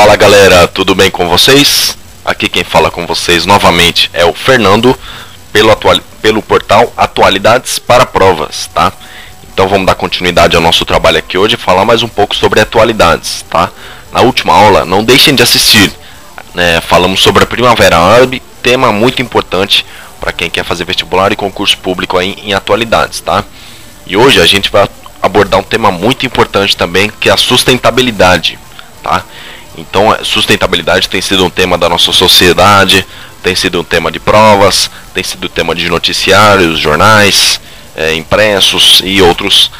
Fala galera, tudo bem com vocês? Aqui quem fala com vocês novamente é o Fernando, pelo portal Atualidades para Provas, tá? Então vamos dar continuidade ao nosso trabalho aqui hoje e falar mais um pouco sobre atualidades, tá? Na última aula, não deixem de assistir, né? Falamos sobre a Primavera Árabe, tema muito importante para quem quer fazer vestibular e concurso público aí em atualidades, tá? E hoje a gente vai abordar um tema muito importante também, que é a sustentabilidade, tá? Então, sustentabilidade tem sido um tema da nossa sociedade, tem sido um tema de provas, tem sido um tema de noticiários, jornais, impressos e outros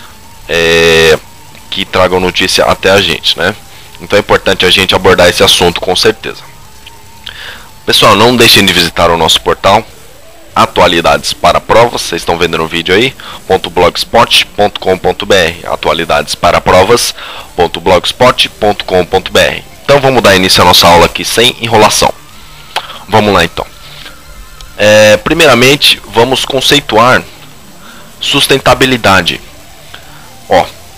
que tragam notícia até a gente, né? Então é importante a gente abordar esse assunto com certeza. Pessoal, não deixem de visitar o nosso portal Atualidades para Provas, vocês estão vendo no vídeo aí, .blogspot.com.br, atualidadesparavprovas.blogspot.com.br. Então vamos dar início à nossa aula aqui sem enrolação. Vamos lá então. Primeiramente, vamos conceituar sustentabilidade.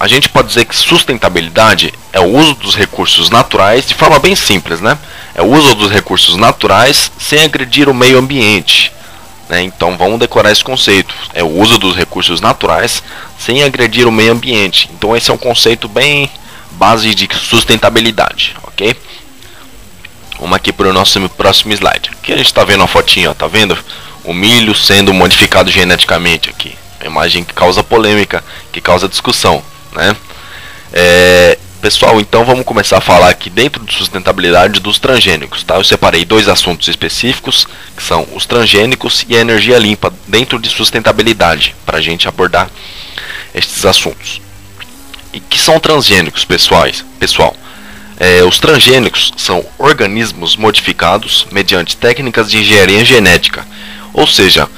A gente pode dizer que sustentabilidade é o uso dos recursos naturais de forma bem simples, né? É o uso dos recursos naturais sem agredir o meio ambiente. Então vamos decorar esse conceito. É o uso dos recursos naturais sem agredir o meio ambiente. Então esse é um conceito bem base de sustentabilidade, ok? Vamos aqui para o nosso próximo slide. Aqui a gente está vendo a fotinha, tá vendo? O milho sendo modificado geneticamente aqui. Uma imagem que causa polêmica, que causa discussão, né? Pessoal, então vamos começar a falar aqui dentro de sustentabilidade dos transgênicos, tá? Eu separei dois assuntos específicos, que são os transgênicos e a energia limpa, dentro de sustentabilidade, para a gente abordar estes assuntos. E que são transgênicos, pessoal? Os transgênicos são organismos modificados mediante técnicas de engenharia genética, ou seja,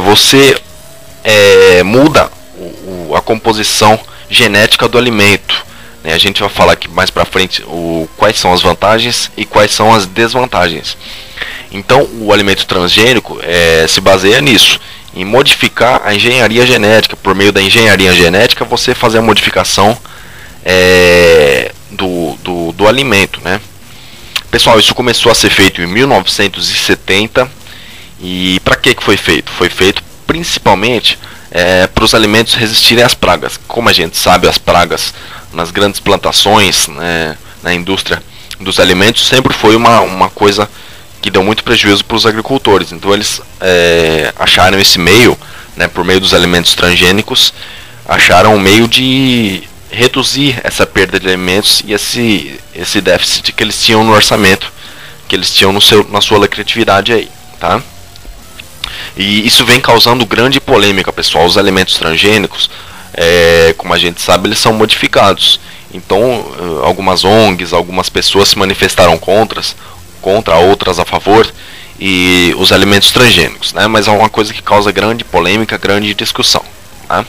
você muda a composição genética do alimento. A gente vai falar aqui mais para frente quais são as vantagens e quais são as desvantagens. Então, o alimento transgênico se baseia nisso, em modificar a engenharia genética. Por meio da engenharia genética, você fazer a modificação do alimento, né? Pessoal, isso começou a ser feito em 1970. E para que foi feito? Foi feito principalmente para os alimentos resistirem às pragas. Como a gente sabe, as pragas nas grandes plantações, né, na indústria dos alimentos, sempre foi uma coisa que deu muito prejuízo para os agricultores. Então eles acharam esse meio, né, por meio dos alimentos transgênicos, acharam um meio de reduzir essa perda de alimentos e esse déficit que eles tinham no orçamento, que eles tinham na sua lucratividade aí, tá? E isso vem causando grande polêmica, pessoal. Os alimentos transgênicos, como a gente sabe, eles são modificados. Então, algumas ONGs, algumas pessoas se manifestaram contra, outras a favor, e os alimentos transgênicos, né? Mas é uma coisa que causa grande polêmica, grande discussão, tá?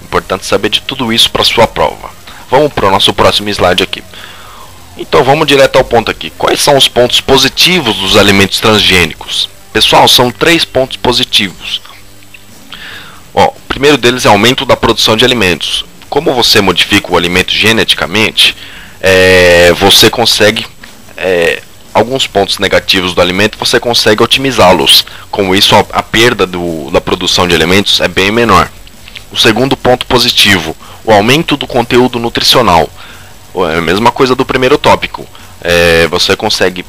Importante saber de tudo isso para sua prova. Vamos para o nosso próximo slide aqui. Então, vamos direto ao ponto aqui. Quais são os pontos positivos dos alimentos transgênicos? Pessoal, são 3 pontos positivos. O primeiro deles é o aumento da produção de alimentos. Como você modifica o alimento geneticamente, você consegue, alguns pontos negativos do alimento, você consegue otimizá-los. Com isso, a perda da produção de alimentos é bem menor. O segundo ponto positivo, o aumento do conteúdo nutricional. É a mesma coisa do primeiro tópico. Você consegue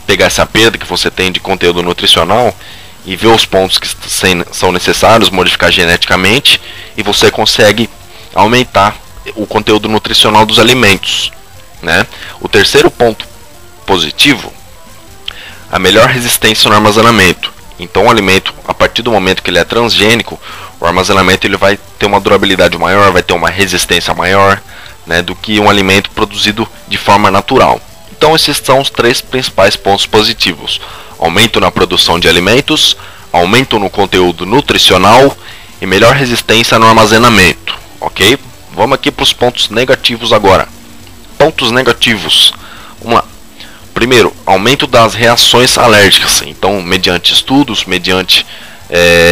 pegar essa perda que você tem de conteúdo nutricional e ver os pontos que são necessários, modificar geneticamente, e você consegue aumentar o conteúdo nutricional dos alimentos, né? O terceiro ponto positivo, a melhor resistência no armazenamento. Então o alimento, a partir do momento que ele é transgênico, o armazenamento ele vai ter uma durabilidade maior, vai ter uma resistência maior, né, do que um alimento produzido de forma natural. Então esses são os 3 principais pontos positivos: aumento na produção de alimentos, aumento no conteúdo nutricional e melhor resistência no armazenamento, ok? Vamos aqui para os pontos negativos agora. Pontos negativos. Vamos lá. Primeiro, aumento das reações alérgicas. Então, mediante estudos, mediante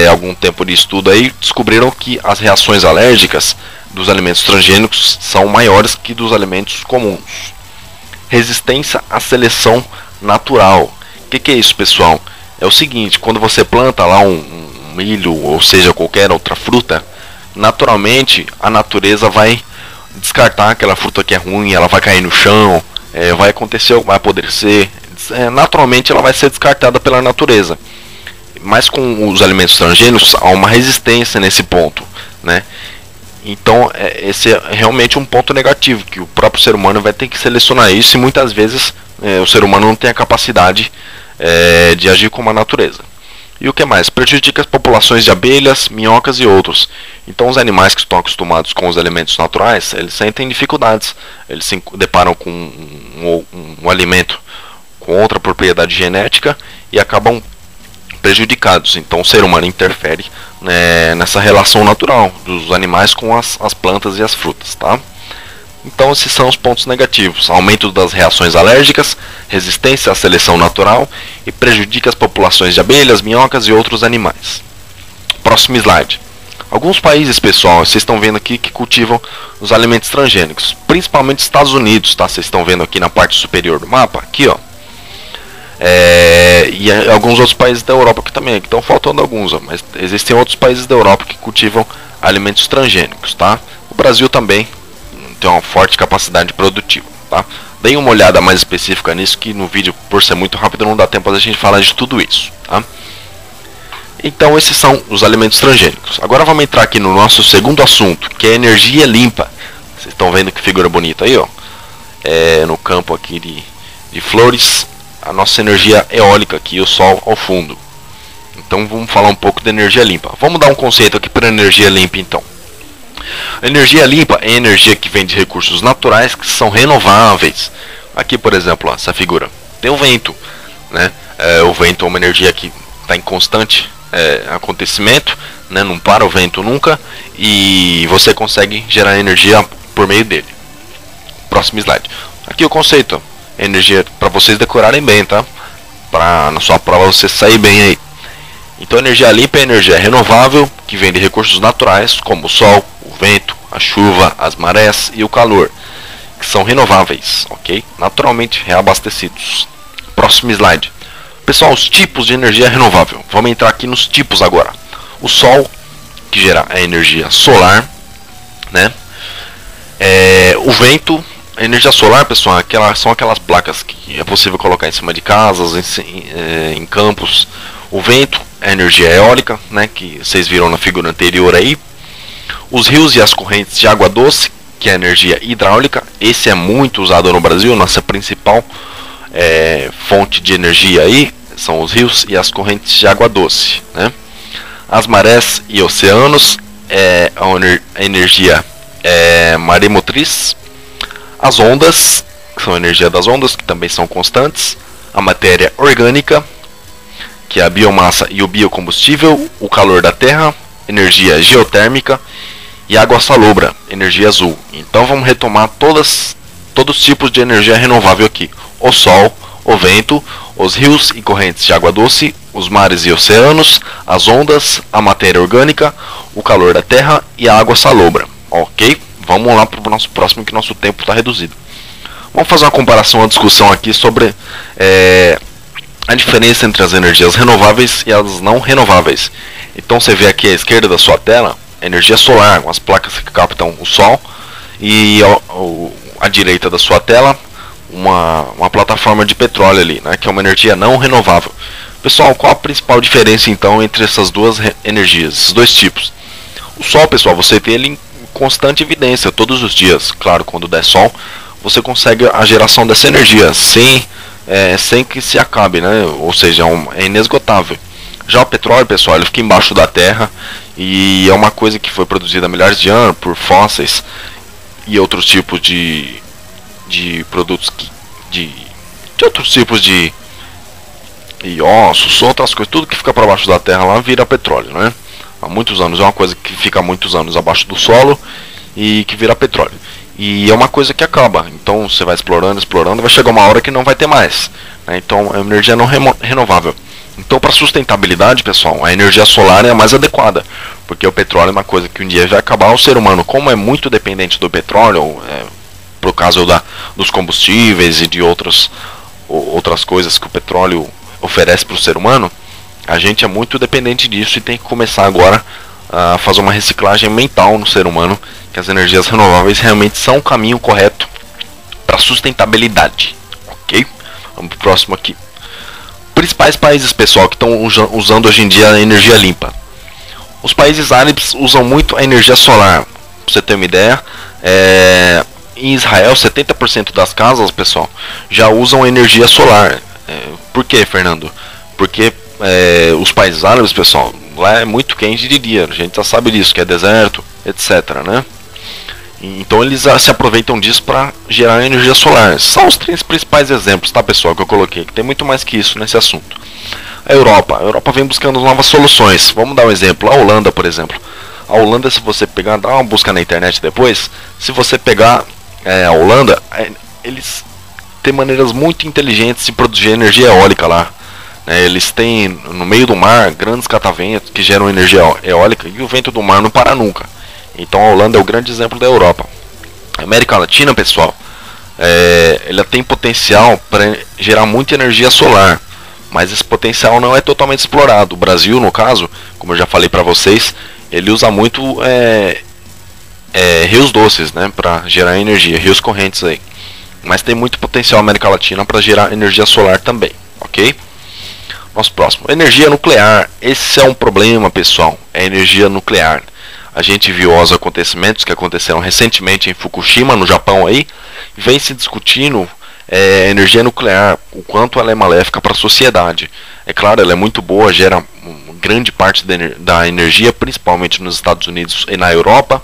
algum tempo de estudo aí, descobriram que as reações alérgicas dos alimentos transgênicos são maiores que dos alimentos comuns. resistência à seleção natural. O que é isso, pessoal? É o seguinte, quando você planta lá um milho, ou seja, qualquer outra fruta, naturalmente a natureza vai descartar aquela fruta que é ruim, ela vai cair no chão, vai acontecer, vai apodrecer, naturalmente ela vai ser descartada pela natureza. Mas com os alimentos transgênicos há uma resistência nesse ponto, né? Então esse é realmente um ponto negativo, que o próprio ser humano vai ter que selecionar isso, e muitas vezes o ser humano não tem a capacidade de agir como a natureza. E o que mais? Prejudica as populações de abelhas, minhocas e outros. Então os animais que estão acostumados com os alimentos naturais, eles sentem dificuldades. Eles se deparam com um alimento com outra propriedade genética e acabam prejudicados. Então o ser humano interfere, né, nessa relação natural dos animais com as plantas e as frutas, tá? Então esses são os pontos negativos: aumento das reações alérgicas, resistência à seleção natural e prejudica as populações de abelhas, minhocas e outros animais. Próximo slide. Alguns países, pessoal, vocês estão vendo aqui que cultivam os alimentos transgênicos, principalmente Estados Unidos, tá? Vocês estão vendo aqui na parte superior do mapa, aqui ó. E alguns outros países da Europa que também, que estão faltando alguns, ó, mas existem outros países da Europa que cultivam alimentos transgênicos, tá? O Brasil também tem uma forte capacidade produtiva, tá? Deem uma olhada mais específica nisso, que no vídeo, por ser muito rápido, não dá tempo da gente falar de tudo isso, tá? Então esses são os alimentos transgênicos. Agora vamos entrar aqui no nosso segundo assunto, que é energia limpa. Vocês estão vendo que figura bonita aí, ó? No campo aqui de flores, a nossa energia eólica aqui, o sol ao fundo. Então vamos falar um pouco de energia limpa. Vamos dar um conceito aqui para energia limpa, então. Energia limpa é energia que vem de recursos naturais que são renováveis. Aqui, por exemplo, ó, essa figura tem o vento, né? O vento é uma energia que está em constante acontecimento, né? Não para o vento nunca, e você consegue gerar energia por meio dele. Próximo slide. Aqui o conceito, energia para vocês decorarem bem, tá? Para na sua prova você sair bem aí. Então energia limpa é energia renovável que vem de recursos naturais como o sol, o vento, a chuva, as marés e o calor, que são renováveis, ok? Naturalmente reabastecidos. Próximo slide. Pessoal, os tipos de energia renovável. Vamos entrar aqui nos tipos agora. O sol, que gera a energia solar, né? O vento, a energia solar, pessoal, são aquelas placas que é possível colocar em cima de casas, em campos. O vento é a energia eólica, né, que vocês viram na figura anterior aí. Os rios e as correntes de água doce, que é a energia hidráulica. Esse é muito usado no Brasil, nossa principal fonte de energia aí são os rios e as correntes de água doce, né? As marés e oceanos é a energia maremotriz. As ondas, que são a energia das ondas, que também são constantes. A matéria orgânica, que é a biomassa e o biocombustível. O calor da terra, energia geotérmica. E água salobra, energia azul. Então vamos retomar todos os tipos de energia renovável aqui: o sol, o vento, os rios e correntes de água doce, os mares e oceanos, as ondas, a matéria orgânica, o calor da terra e a água salobra. Ok? Vamos lá para o nosso próximo, que nosso tempo está reduzido. Vamos fazer uma comparação, uma discussão aqui sobre a diferença entre as energias renováveis e as não renováveis. Então você vê aqui à esquerda da sua tela energia solar, com as placas que captam o sol, e à direita da sua tela uma plataforma de petróleo ali, né, que é uma energia não renovável. Pessoal, qual a principal diferença então entre essas duas energias, esses dois tipos? O sol, pessoal, você tem ele em constante evidência todos os dias. Claro, quando der sol, você consegue a geração dessa energia sem que se acabe, né? Ou seja, é inesgotável. Já o petróleo, pessoal, ele fica embaixo da terra e é uma coisa que foi produzida há milhares de anos por fósseis e outros tipos de produtos de outros tipos de ossos, outras coisas, tudo que fica para baixo da terra lá vira petróleo, né? Há muitos anos, é uma coisa que fica há muitos anos abaixo do solo e que vira petróleo. E é uma coisa que acaba, então você vai explorando, vai chegar uma hora que não vai ter mais, né? Então é energia não renovável. Então, para sustentabilidade, pessoal, a energia solar é a mais adequada, porque o petróleo é uma coisa que um dia vai acabar. O ser humano, como é muito dependente do petróleo, por causa dos combustíveis e de outras coisas que o petróleo oferece para o ser humano, a gente é muito dependente disso e tem que começar agora a fazer uma reciclagem mental no ser humano, que as energias renováveis realmente são o caminho correto para sustentabilidade, ok? Vamos pro próximo aqui. Principais países, pessoal, que estão usando hoje em dia a energia limpa. Os países árabes usam muito a energia solar. Pra você ter uma ideia, em Israel 70% das casas, pessoal, já usam energia solar. Por quê, Fernando? Porque os países árabes, pessoal, lá é muito quente de dia, a gente já sabe disso, que é deserto, etc, né? Então eles se aproveitam disso para gerar energia solar. São os 3 principais exemplos, tá, pessoal, que eu coloquei, que tem muito mais que isso nesse assunto. A Europa vem buscando novas soluções. Vamos dar um exemplo, a Holanda, por exemplo. A Holanda, se você pegar, dá uma busca na internet depois, se você pegar a Holanda, eles têm maneiras muito inteligentes de produzir energia eólica lá. Eles têm no meio do mar grandes cataventos que geram energia eólica e o vento do mar não para nunca. Então a Holanda é o grande exemplo da Europa. A América Latina, pessoal, ela tem potencial para gerar muita energia solar, mas esse potencial não é totalmente explorado. O Brasil, no caso, como eu já falei para vocês, ele usa muito rios doces, né, para gerar energia, rios correntes aí. Mas tem muito potencial a América Latina para gerar energia solar também, ok? Nosso próximo, energia nuclear. Esse é um problema, pessoal, é energia nuclear. A gente viu os acontecimentos que aconteceram recentemente em Fukushima, no Japão aí, e vem se discutindo energia nuclear, o quanto ela é maléfica para a sociedade. É claro, ela é muito boa, gera grande parte da energia, principalmente nos Estados Unidos e na Europa,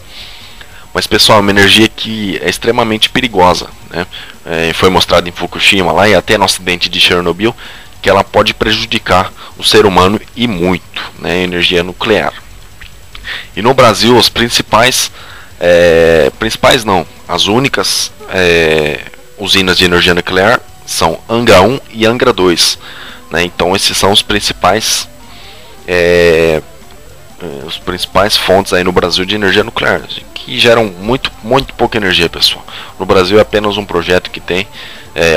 mas, pessoal, é uma energia que é extremamente perigosa, né? Foi mostrado em Fukushima lá e até no acidente de Chernobyl, que ela pode prejudicar o ser humano e muito, né? Energia nuclear. E no Brasil, as as únicas usinas de energia nuclear são Angra 1 e Angra 2, né? Então esses são os principais fontes aí no Brasil de energia nuclear, que geram muito pouca energia, pessoal. No Brasil é apenas um projeto que tem.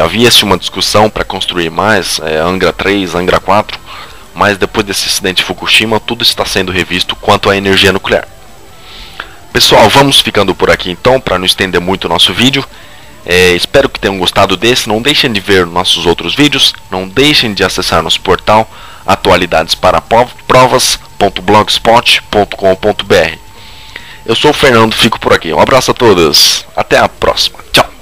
Havia-se uma discussão para construir mais, Angra 3, Angra 4, mas depois desse acidente de Fukushima, tudo está sendo revisto quanto à energia nuclear. Pessoal, vamos ficando por aqui então, para não estender muito o nosso vídeo. Espero que tenham gostado desse. Não deixem de ver nossos outros vídeos, não deixem de acessar nosso portal atualidadesparaProvas.blogspot.com.br. Eu sou o Fernando, fico por aqui. Um abraço a todos, até a próxima, tchau!